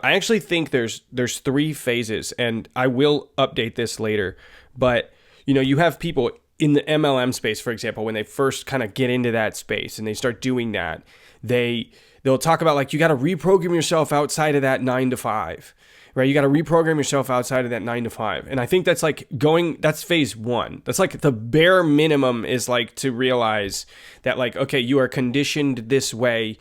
I actually think there's 3 phases, and I will update this later. But, you have people in the MLM space, for example, when they first kind of get into that space and they start doing that, they'll talk about like, you got to reprogram yourself outside of that 9 to 5, right? You got to reprogram yourself outside of that 9 to 5. And I think that's like that's phase 1. That's like the bare minimum is like to realize that like, okay, you are conditioned this way.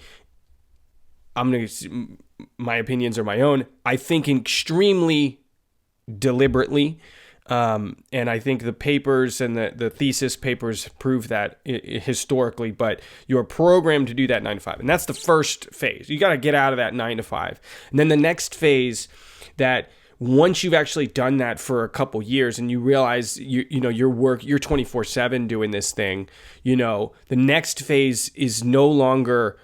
My opinions are my own. I think extremely deliberately. And I think the papers and the thesis papers prove that historically, but you're programmed to do that 9 to 5. And that's the first phase. You got to get out of that 9 to 5. And then the next phase, that once you've actually done that for a couple years and you realize you're 24/7 doing this thing, the next phase is no longer,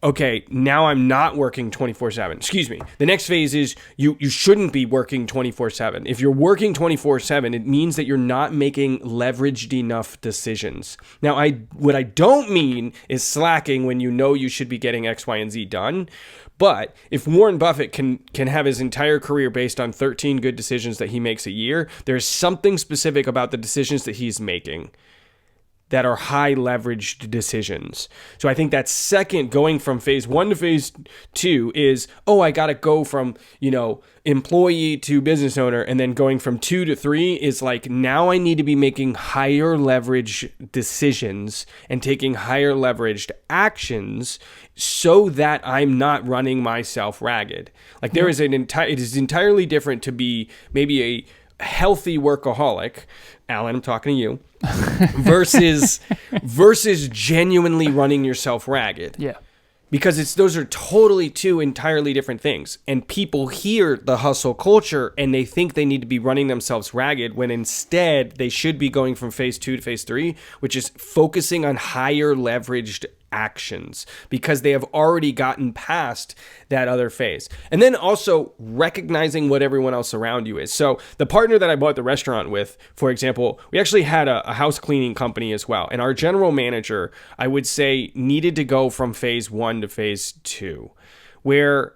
okay, now I'm not working 24/7. Excuse me. The next phase is you shouldn't be working 24/7. If you're working 24/7, it means that you're not making leveraged enough decisions. Now, what I don't mean is slacking when you should be getting X, Y, and Z done. But if Warren Buffett can have his entire career based on 13 good decisions that he makes a year, there's something specific about the decisions that he's making that are high leveraged decisions. So I think that second, going from phase 1 to phase 2 is, I got to go from, employee to business owner. And then going from 2 to 3 is like, now I need to be making higher leverage decisions and taking higher leveraged actions so that I'm not running myself ragged. Like there is it is entirely different to be maybe a healthy workaholic, Alan, I'm talking to you, versus genuinely running yourself ragged. Yeah. Because those are totally 2 entirely different things. And people hear the hustle culture and they think they need to be running themselves ragged when instead they should be going from phase 2 to phase 3, which is focusing on higher leveraged actions because they have already gotten past that other phase. And then also recognizing what everyone else around you is. So the partner that I bought the restaurant with, for example, we actually had a house cleaning company as well. And our general manager, I would say, needed to go from phase 1 to phase 2, where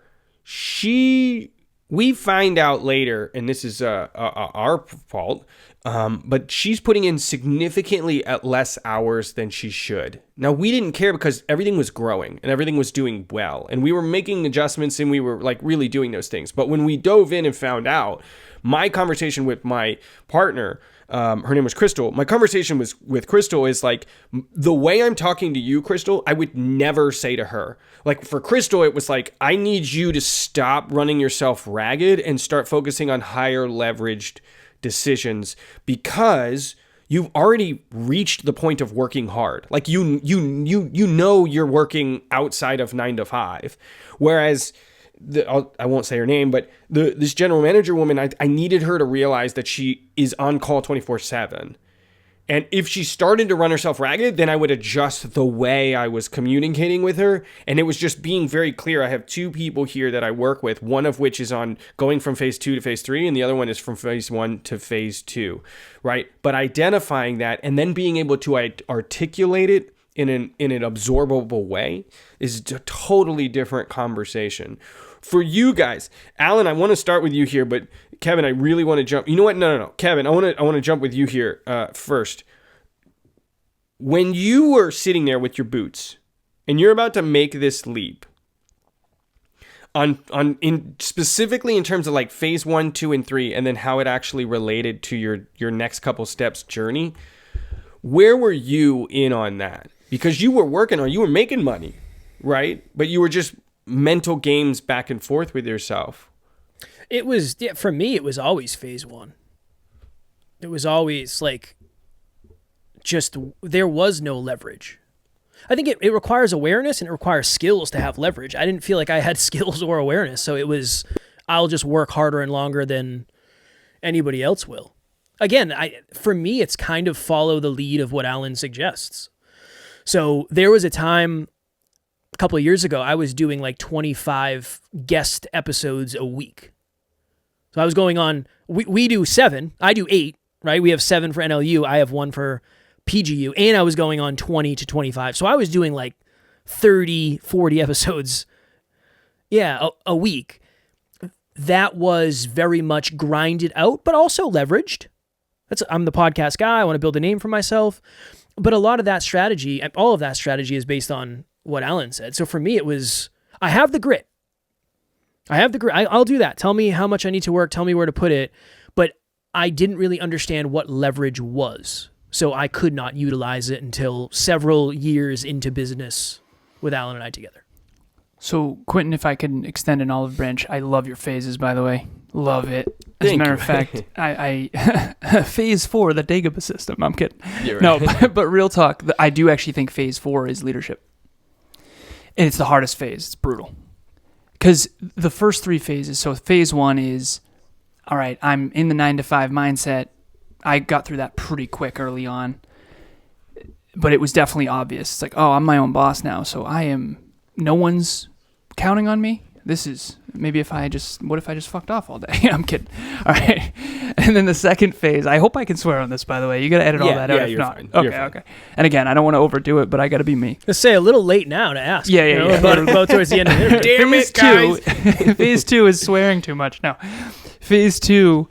we find out later, and this is our fault, but she's putting in significantly at less hours than she should. Now, we didn't care because everything was growing and everything was doing well. And we were making adjustments and we were like really doing those things. But when we dove in and found out, my conversation with my partner, her name was Crystal. My conversation with Crystal is like, the way I'm talking to you, Crystal, I would never say to her. Like for Crystal, it was like, I need you to stop running yourself ragged and start focusing on higher leveraged decisions because you've already reached the point of working hard. Like you know you're working outside of 9 to 5. Whereas I won't say her name, but this general manager woman, I needed her to realize that she is on call 24/7. And if she started to run herself ragged, then I would adjust the way I was communicating with her. And it was just being very clear. I have 2 people here that I work with, one of which is on going from phase 2 to phase 3, and the other one is from phase 1 to phase 2, right? But identifying that and then being able to articulate it in an absorbable way is a totally different conversation. For you guys, Alan, I want to start with you here, but Kevin, I really want to jump. You know what? No. Kevin, I want to jump with you here first. When you were sitting there with your boots and you're about to make this leap, specifically in terms of like phase 1, 2, and 3, and then how it actually related to your next couple steps journey, where were you in on that? Because you were making money, right? But you were just mental games back and forth with yourself. It was, for me, it was always phase 1. It was always like, there was no leverage. I think it requires awareness and it requires skills to have leverage. I didn't feel like I had skills or awareness. So it was, I'll just work harder and longer than anybody else will. Again, for me, it's kind of follow the lead of what Alan suggests. So there was a time a couple of years ago, I was doing like 25 guest episodes a week. So I was going on, we do 7, I do 8, right? We have 7 for NLU, I have 1 for PGU, and I was going on 20 to 25. So I was doing like 30, 40 episodes, a week. that was very much grinded out, but also leveraged. I'm the podcast guy. I want to build a name for myself. But a lot of that strategy, all of that strategy is based on what Alan said. So for me, it was, I have the grit. I'll do that. Tell me how much I need to work. Tell me where to put it. But I didn't really understand what leverage was. So I could not utilize it until several years into business with Alan and I together. So, Quinton, if I could extend an olive branch, I love your phases, by the way. Love it. As a matter of fact, I phase 4, the Dagobah system. I'm kidding. Right. No, but real talk, I do actually think phase 4 is leadership. And it's the hardest phase. It's brutal. Because the first 3 phases, so phase 1 is, all right, I'm in the 9-to-5 mindset. I got through that pretty quick early on. But it was definitely obvious. It's like, oh, I'm my own boss now, so no one's counting on me. This is, what if I just fucked off all day? I'm kidding. All right. And then the second phase, I hope I can swear on this, by the way. You got to edit all that out. Yeah, if not. Fine. Okay. And again, I don't want to overdo it, but I got to be me. Let's say a little late now to ask. Yeah. About towards the end of the Damn it, guys. Phase 2 is swearing too much. No. Phase 2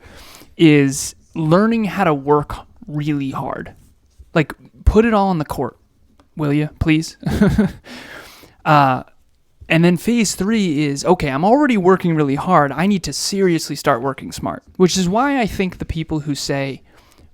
is learning how to work really hard. Like, put it all on the court, will you, please? And then phase 3 is, okay, I'm already working really hard. I need to seriously start working smart, which is why I think the people who say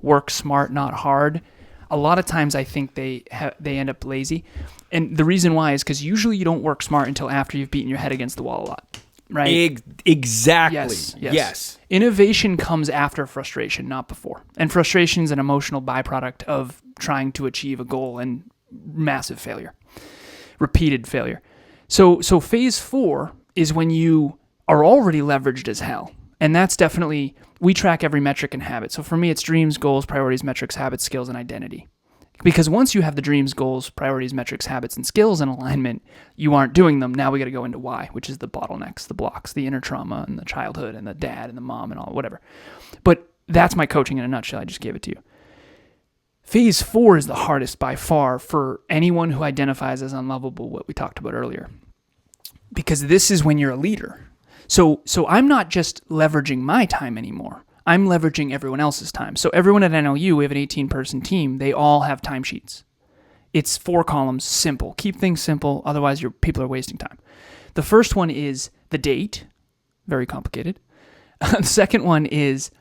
work smart, not hard, a lot of times I think they end up lazy. And the reason why is because usually you don't work smart until after you've beaten your head against the wall a lot, right? Exactly. Yes. Innovation comes after frustration, not before. And frustration is an emotional byproduct of trying to achieve a goal and massive failure, repeated failure. So phase 4 is when you are already leveraged as hell. And that's definitely, we track every metric and habit. So for me, it's dreams, goals, priorities, metrics, habits, skills, and identity. Because once you have the dreams, goals, priorities, metrics, habits, and skills in alignment, you aren't doing them. Now we got to go into why, which is the bottlenecks, the blocks, the inner trauma, and the childhood, and the dad, and the mom, and all, whatever. But that's my coaching in a nutshell. I just gave it to you. Phase 4 is the hardest by far for anyone who identifies as unlovable, what we talked about earlier. Because this is when you're a leader. So I'm not just leveraging my time anymore. I'm leveraging everyone else's time. So everyone at NLU, we have an 18-person team. They all have timesheets. It's 4 columns, simple. Keep things simple, otherwise your people are wasting time. The first one is the date, very complicated. The second one is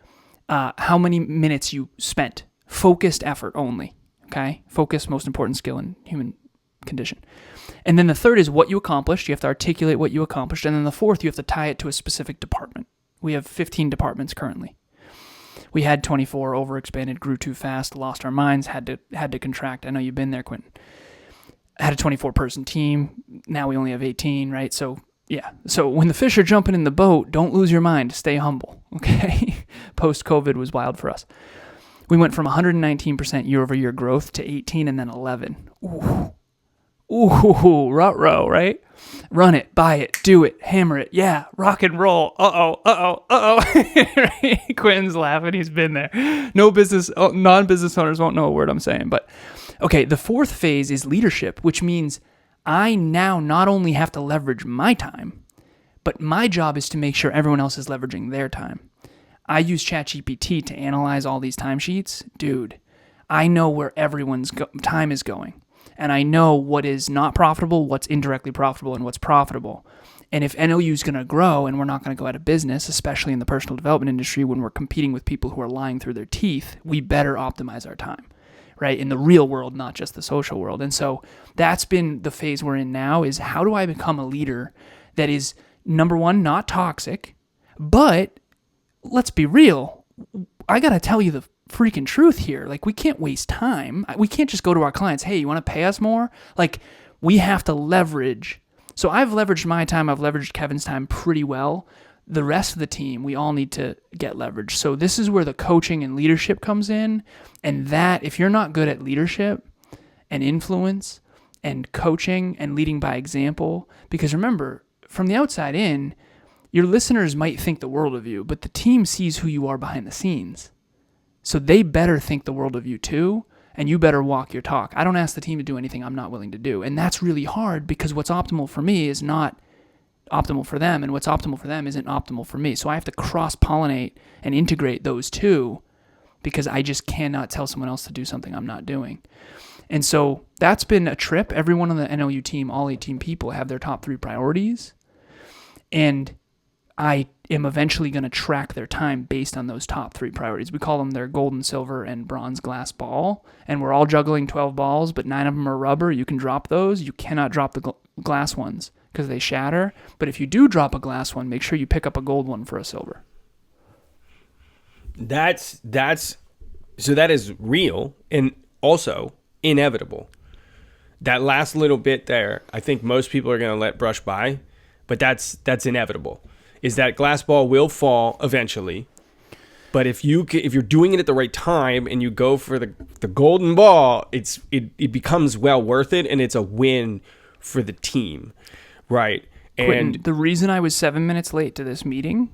how many minutes you spent. Focused effort only, okay? Focus, most important skill in human condition. And then the third is what you accomplished. You have to articulate what you accomplished. And then the fourth, you have to tie it to a specific department. We have 15 departments currently. We had 24, overexpanded, grew too fast, lost our minds, had to contract. I know you've been there, Quinton. Had a 24-person team. Now we only have 18, right? So, yeah. So when the fish are jumping in the boat, don't lose your mind. Stay humble, okay? Post-COVID was wild for us. We went from 119% year-over-year growth to 18 and then 11. Ooh, ruh-roh, right? Run it, buy it, do it, hammer it, yeah, rock and roll. Right? Quinton's laughing, he's been there. Non-business owners won't know a word I'm saying. But, okay, the fourth phase is leadership, which means I now not only have to leverage my time, but my job is to make sure everyone else is leveraging their time. I use ChatGPT to analyze all these timesheets. Dude, I know where everyone's time is going. And I know what is not profitable, what's indirectly profitable, and what's profitable. And if NLU is going to grow and we're not going to go out of business, especially in the personal development industry when we're competing with people who are lying through their teeth, we better optimize our time, right? In the real world, not just the social world. And so that's been the phase we're in now is how do I become a leader that is, number one, not toxic, but let's be real. I got to tell you the freaking truth here. Like, we can't waste time. We can't just go to our clients, hey, you want to pay us more? Like, we have to leverage. So I've leveraged my time. I've leveraged Kevin's time pretty well. The rest of the team, we all need to get leverage. So this is where the coaching and leadership comes in. And that, if you're not good at leadership and influence and coaching and leading by example, because remember, from the outside in, your listeners might think the world of you, but the team sees who you are behind the scenes. So they better think the world of you too, and you better walk your talk. I don't ask the team to do anything I'm not willing to do. And that's really hard because what's optimal for me is not optimal for them, and what's optimal for them isn't optimal for me. So I have to cross-pollinate and integrate those two, because I just cannot tell someone else to do something I'm not doing. And so that's been a trip. Everyone on the NLU team, all 18 people, have their top 3 priorities. And I am eventually going to track their time based on those top 3 priorities. We call them their gold and silver and bronze glass ball. And we're all juggling 12 balls, but 9 of them are rubber. You can drop those. You cannot drop the glass ones because they shatter. But if you do drop a glass one, make sure you pick up a gold one for a silver. So that is real and also inevitable. That last little bit there, I think most people are going to let brush by, but that's inevitable. Is that glass ball will fall eventually, but if you're doing it at the right time and you go for the golden ball, it becomes well worth it, and it's a win for the team, right? Quinton, And the reason I was 7 minutes late to this meeting,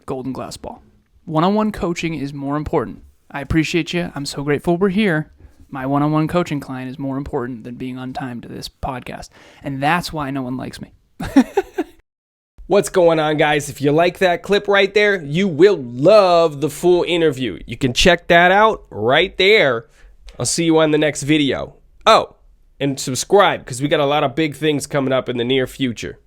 golden glass ball. One-on-one coaching is more important. I appreciate you. I'm so grateful we're here. My one-on-one coaching client is more important than being on time to this podcast. And that's why no one likes me. what's going on, guys? If you like that clip right there, you will love the full interview. You can check that out right there. I'll see you on the next video. Oh, and subscribe, because we got a lot of big things coming up in the near future.